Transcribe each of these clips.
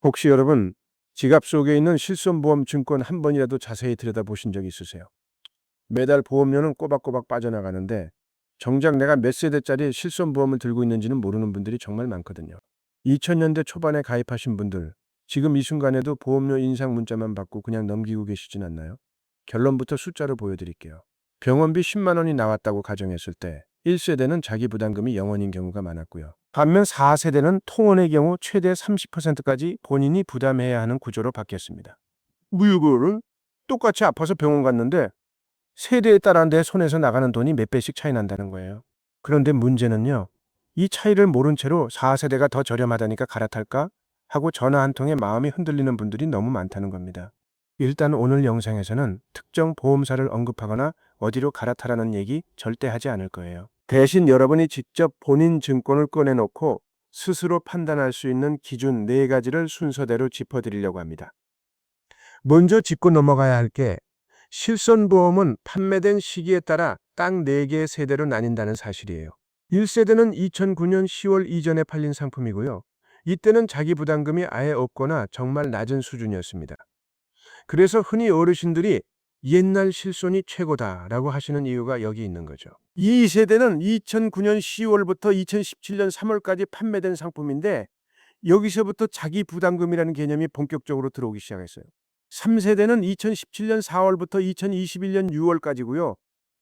혹시 여러분 지갑 속에 있는 실손보험 증권 한 번이라도 자세히 들여다보신 적 있으세요? 매달 보험료는 꼬박꼬박 빠져나가는데 정작 내가 몇 세대짜리 실손보험을 들고 있는지는 모르는 분들이 정말 많거든요. 2000년대 초반에 가입하신 분들, 지금 이 순간에도 보험료 인상 문자만 받고 그냥 넘기고 계시진 않나요? 결론부터 숫자로 보여드릴게요. 병원비 10만 원이 나왔다고 가정했을 때 1세대는 자기 부담금이 0원인 경우가 많았고요. 반면 4세대는 통원의 경우 최대 30%까지 본인이 부담해야 하는 구조로 바뀌었습니다. 이거를 똑같이 아파서 병원 갔는데 세대에 따라 내 손에서 나가는 돈이 몇 배씩 차이 난다는 거예요. 그런데 문제는요. 이 차이를 모른 채로 4세대가 더 저렴하다니까 갈아탈까? 하고 전화 한 통에 마음이 흔들리는 분들이 너무 많다는 겁니다. 일단 오늘 영상에서는 특정 보험사를 언급하거나 어디로 갈아타라는 얘기 절대 하지 않을 거예요. 대신 여러분이 직접 본인 증권을 꺼내놓고 스스로 판단할 수 있는 기준 4가지를 순서대로 짚어드리려고 합니다. 먼저 짚고 넘어가야 할 게 실손보험은 판매된 시기에 따라 딱 4개의 세대로 나뉜다는 사실이에요. 1세대는 2009년 10월 이전에 팔린 상품이고요. 이때는 자기 부담금이 아예 없거나 정말 낮은 수준이었습니다. 그래서 흔히 어르신들이 옛날 실손이 최고다라고 하시는 이유가 여기 있는 거죠. 이 세대는 2009년 10월부터 2017년 3월까지 판매된 상품인데 여기서부터 자기 부담금이라는 개념이 본격적으로 들어오기 시작했어요. 3세대는 2017년 4월부터 2021년 6월까지고요.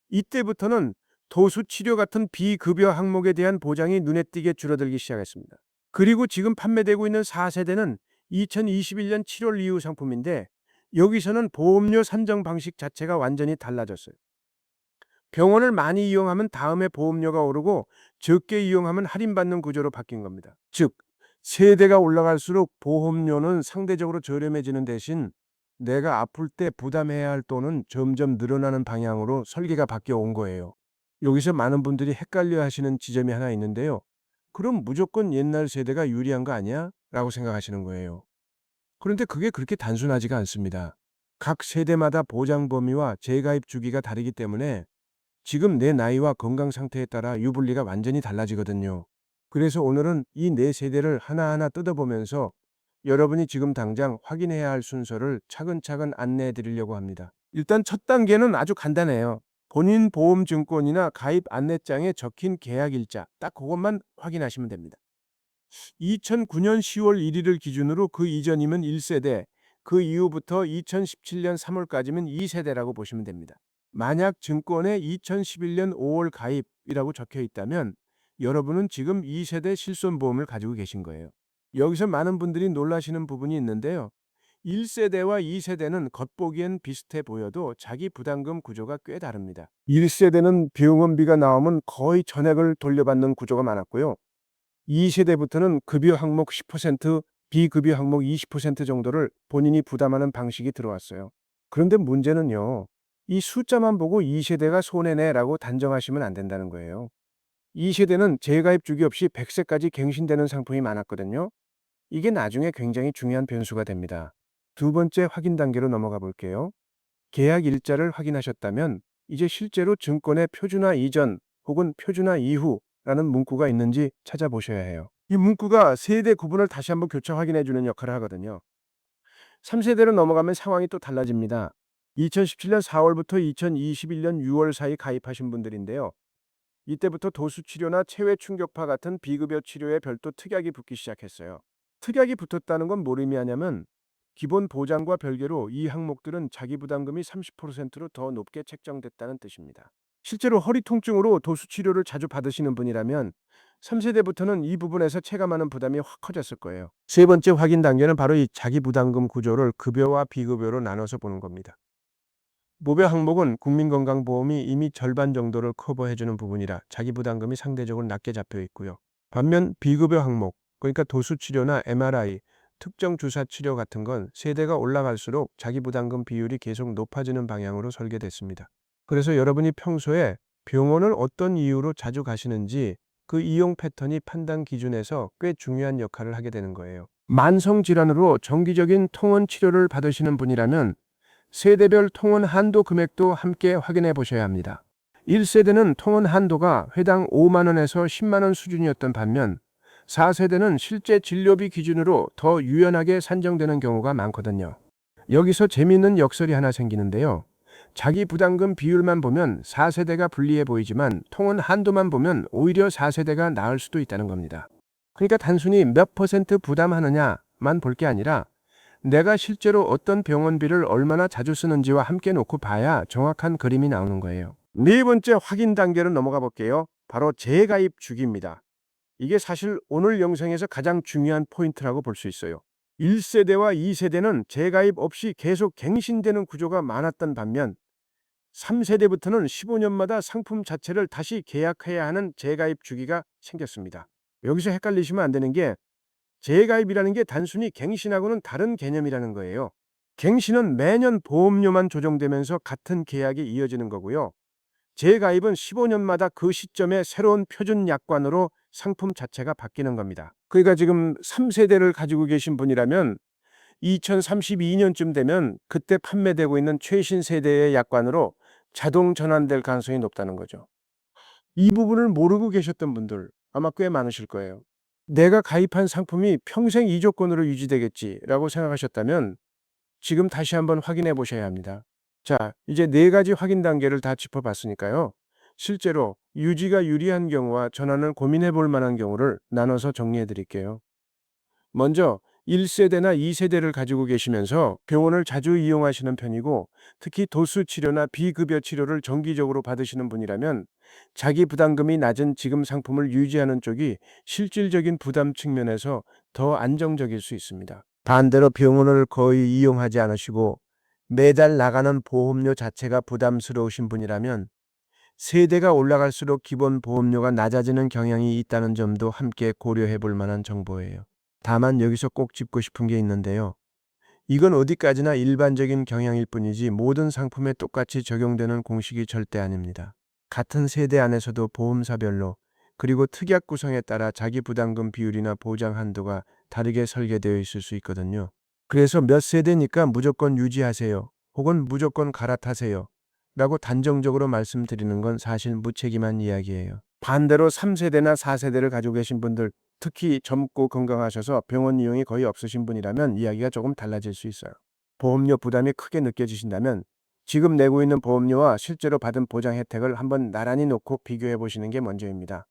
이때부터는 도수 치료 같은 비급여 항목에 대한 보장이 눈에 띄게 줄어들기 시작했습니다. 그리고 지금 판매되고 있는 4세대는 2021년 7월 이후 상품인데 여기서는 보험료 산정 방식 자체가 완전히 달라졌어요. 병원을 많이 이용하면 다음에 보험료가 오르고 적게 이용하면 할인받는 구조로 바뀐 겁니다. 즉, 세대가 올라갈수록 보험료는 상대적으로 저렴해지는 대신 내가 아플 때 부담해야 할 돈은 점점 늘어나는 방향으로 설계가 바뀌어 온 거예요. 여기서 많은 분들이 헷갈려 하시는 지점이 하나 있는데요. 그럼 무조건 옛날 세대가 유리한 거 아니야? 라고 생각하시는 거예요. 그런데 그게 그렇게 단순하지가 않습니다. 각 세대마다 보장 범위와 재가입 주기가 다르기 때문에 지금 내 나이와 건강 상태에 따라 유불리가 완전히 달라지거든요. 그래서 오늘은 이 4세대를 하나하나 뜯어보면서 여러분이 지금 당장 확인해야 할 순서를 차근차근 안내해 드리려고 합니다. 일단 첫 단계는 아주 간단해요. 본인 보험증권이나 가입 안내장에 적힌 계약일자, 딱 그것만 확인하시면 됩니다. 2009년 10월 1일을 기준으로 그 이전이면 1세대, 그 이후부터 2017년 3월까지면 2세대라고 보시면 됩니다. 만약 증권에 2011년 5월 가입이라고 적혀 있다면 여러분은 지금 2세대 실손보험을 가지고 계신 거예요. 여기서 많은 분들이 놀라시는 부분이 있는데요. 1세대와 2세대는 겉보기엔 비슷해 보여도 자기 부담금 구조가 꽤 다릅니다. 1세대는 병원비가 나오면 거의 전액을 돌려받는 구조가 많았고요. 2세대부터는 급여 항목 10%, 비급여 항목 20% 정도를 본인이 부담하는 방식이 들어왔어요. 그런데 문제는요. 이 숫자만 보고 2세대가 손해네라고 단정하시면 안 된다는 거예요. 2세대는 재가입 주기 없이 100세까지 갱신되는 상품이 많았거든요. 이게 나중에 굉장히 중요한 변수가 됩니다. 두 번째 확인 단계로 넘어가 볼게요. 계약 일자를 확인하셨다면 이제 실제로 증권의 표준화 이전 혹은 표준화 이후라는 문구가 있는지 찾아보셔야 해요. 이 문구가 세대 구분을 다시 한번 교차 확인해 주는 역할을 하거든요. 3세대로 넘어가면 상황이 또 달라집니다. 2017년 4월부터 2021년 6월 사이 가입하신 분들인데요. 이때부터 도수치료나 체외 충격파 같은 비급여 치료에 별도 특약이 붙기 시작했어요. 특약이 붙었다는 건 뭘 의미하냐면 기본 보장과 별개로 이 항목들은 자기 부담금이 30%로 더 높게 책정됐다는 뜻입니다. 실제로 허리 통증으로 도수치료를 자주 받으시는 분이라면 3세대부터는 이 부분에서 체감하는 부담이 확 커졌을 거예요. 세 번째 확인 단계는 바로 이 자기 부담금 구조를 급여와 비급여로 나눠서 보는 겁니다. 모별 항목은 국민건강보험이 이미 절반 정도를 커버해주는 부분이라 자기 부담금이 상대적으로 낮게 잡혀 있고요. 반면 비급여 항목, 그러니까 도수치료나 MRI, 특정 주사 치료 같은 건 세대가 올라갈수록 자기 부담금 비율이 계속 높아지는 방향으로 설계됐습니다. 그래서 여러분이 평소에 병원을 어떤 이유로 자주 가시는지 그 이용 패턴이 판단 기준에서 꽤 중요한 역할을 하게 되는 거예요. 만성질환으로 정기적인 통원 치료를 받으시는 분이라면 세대별 통원 한도 금액도 함께 확인해 보셔야 합니다. 1세대는 통원 한도가 회당 5만 원에서 10만 원 수준이었던 반면 4세대는 실제 진료비 기준으로 더 유연하게 산정되는 경우가 많거든요. 여기서 재미있는 역설이 하나 생기는데요. 자기 부담금 비율만 보면 4세대가 불리해 보이지만 통은 한도만 보면 오히려 4세대가 나을 수도 있다는 겁니다. 그러니까 단순히 몇 퍼센트 부담하느냐만 볼 게 아니라 내가 실제로 어떤 병원비를 얼마나 자주 쓰는지와 함께 놓고 봐야 정확한 그림이 나오는 거예요. 네 번째 확인 단계로 넘어가 볼게요. 바로 재가입 주기입니다. 이게 사실 오늘 영상에서 가장 중요한 포인트라고 볼 수 있어요. 1세대와 2세대는 재가입 없이 계속 갱신되는 구조가 많았던 반면 3세대부터는 15년마다 상품 자체를 다시 계약해야 하는 재가입 주기가 생겼습니다. 여기서 헷갈리시면 안 되는 게 재가입이라는 게 단순히 갱신하고는 다른 개념이라는 거예요. 갱신은 매년 보험료만 조정되면서 같은 계약이 이어지는 거고요. 재가입은 15년마다 그 시점에 새로운 표준 약관으로 상품 자체가 바뀌는 겁니다. 그러니까 지금 3세대를 가지고 계신 분이라면 2032년쯤 되면 그때 판매되고 있는 최신 세대의 약관으로 자동 전환될 가능성이 높다는 거죠. 이 부분을 모르고 계셨던 분들 아마 꽤 많으실 거예요. 내가 가입한 상품이 평생 이 조건으로 유지되겠지라고 생각하셨다면 지금 다시 한번 확인해 보셔야 합니다. 자, 이제 네 가지 확인 단계를 다 짚어봤으니까요. 실제로 유지가 유리한 경우와 전환을 고민해 볼 만한 경우를 나눠서 정리해 드릴게요. 먼저 1세대나 2세대를 가지고 계시면서 병원을 자주 이용하시는 편이고 특히 도수 치료나 비급여 치료를 정기적으로 받으시는 분이라면 자기 부담금이 낮은 지금 상품을 유지하는 쪽이 실질적인 부담 측면에서 더 안정적일 수 있습니다. 반대로 병원을 거의 이용하지 않으시고 매달 나가는 보험료 자체가 부담스러우신 분이라면 세대가 올라갈수록 기본 보험료가 낮아지는 경향이 있다는 점도 함께 고려해 볼 만한 정보예요. 다만 여기서 꼭 짚고 싶은 게 있는데요. 이건 어디까지나 일반적인 경향일 뿐이지 모든 상품에 똑같이 적용되는 공식이 절대 아닙니다. 같은 세대 안에서도 보험사별로 그리고 특약 구성에 따라 자기 부담금 비율이나 보장 한도가 다르게 설계되어 있을 수 있거든요. 그래서 몇 세대니까 무조건 유지하세요. 혹은 무조건 갈아타세요. 라고 단정적으로 말씀드리는 건 사실 무책임한 이야기예요. 반대로 3세대나 4세대를 가지고 계신 분들, 특히 젊고 건강하셔서 병원 이용이 거의 없으신 분이라면 이야기가 조금 달라질 수 있어요. 보험료 부담이 크게 느껴지신다면 지금 내고 있는 보험료와 실제로 받은 보장 혜택을 한번 나란히 놓고 비교해 보시는 게 먼저입니다.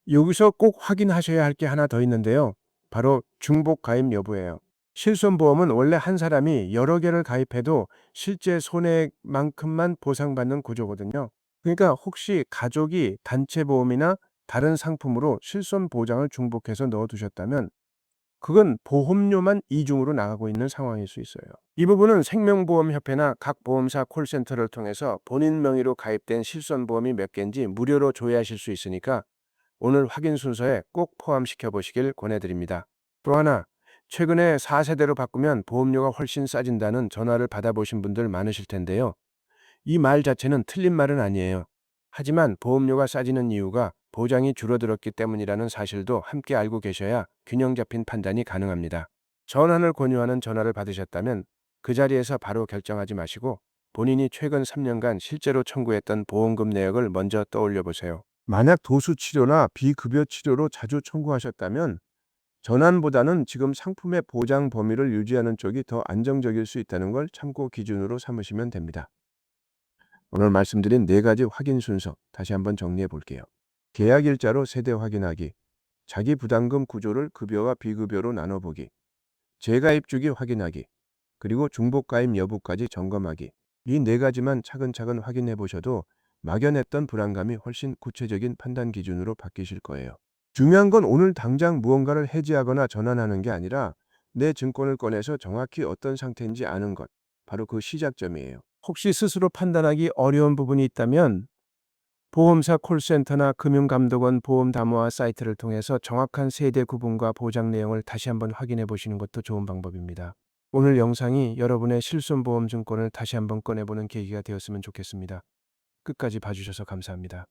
여기서 꼭 확인하셔야 할 게 하나 더 있는데요. 바로 중복 가입 여부예요. 실손보험은 원래 한 사람이 여러 개를 가입해도 실제 손해만큼만 보상받는 구조거든요. 그러니까 혹시 가족이 단체 보험이나 다른 상품으로 실손 보장을 중복해서 넣어두셨다면 그건 보험료만 이중으로 나가고 있는 상황일 수 있어요. 이 부분은 생명보험협회나 각 보험사 콜센터를 통해서 본인 명의로 가입된 실손보험이 몇 개인지 무료로 조회하실 수 있으니까 오늘 확인 순서에 꼭 포함시켜 보시길 권해드립니다. 또 하나, 최근에 4세대로 바꾸면 보험료가 훨씬 싸진다는 전화를 받아보신 분들 많으실 텐데요. 이 말 자체는 틀린 말은 아니에요. 하지만 보험료가 싸지는 이유가 보장이 줄어들었기 때문이라는 사실도 함께 알고 계셔야 균형 잡힌 판단이 가능합니다. 전환을 권유하는 전화를 받으셨다면 그 자리에서 바로 결정하지 마시고 본인이 최근 3년간 실제로 청구했던 보험금 내역을 먼저 떠올려 보세요. 만약 도수 치료나 비급여 치료로 자주 청구하셨다면 전환보다는 지금 상품의 보장 범위를 유지하는 쪽이 더 안정적일 수 있다는 걸 참고 기준으로 삼으시면 됩니다. 오늘 말씀드린 네 가지 확인 순서 다시 한번 정리해 볼게요. 계약 일자로 세대 확인하기, 자기 부담금 구조를 급여와 비급여로 나눠보기, 재가입 주기 확인하기, 그리고 중복 가입 여부까지 점검하기. 이 네 가지만 차근차근 확인해 보셔도 막연했던 불안감이 훨씬 구체적인 판단 기준으로 바뀌실 거예요. 중요한 건 오늘 당장 무언가를 해지하거나 전환하는 게 아니라 내 증권을 꺼내서 정확히 어떤 상태인지 아는 것. 바로 그 시작점이에요. 혹시 스스로 판단하기 어려운 부분이 있다면 보험사 콜센터나 금융감독원 보험담화 사이트를 통해서 정확한 세대 구분과 보장 내용을 다시 한번 확인해 보시는 것도 좋은 방법입니다. 오늘 영상이 여러분의 실손보험 증권을 다시 한번 꺼내보는 계기가 되었으면 좋겠습니다. 끝까지 봐주셔서 감사합니다.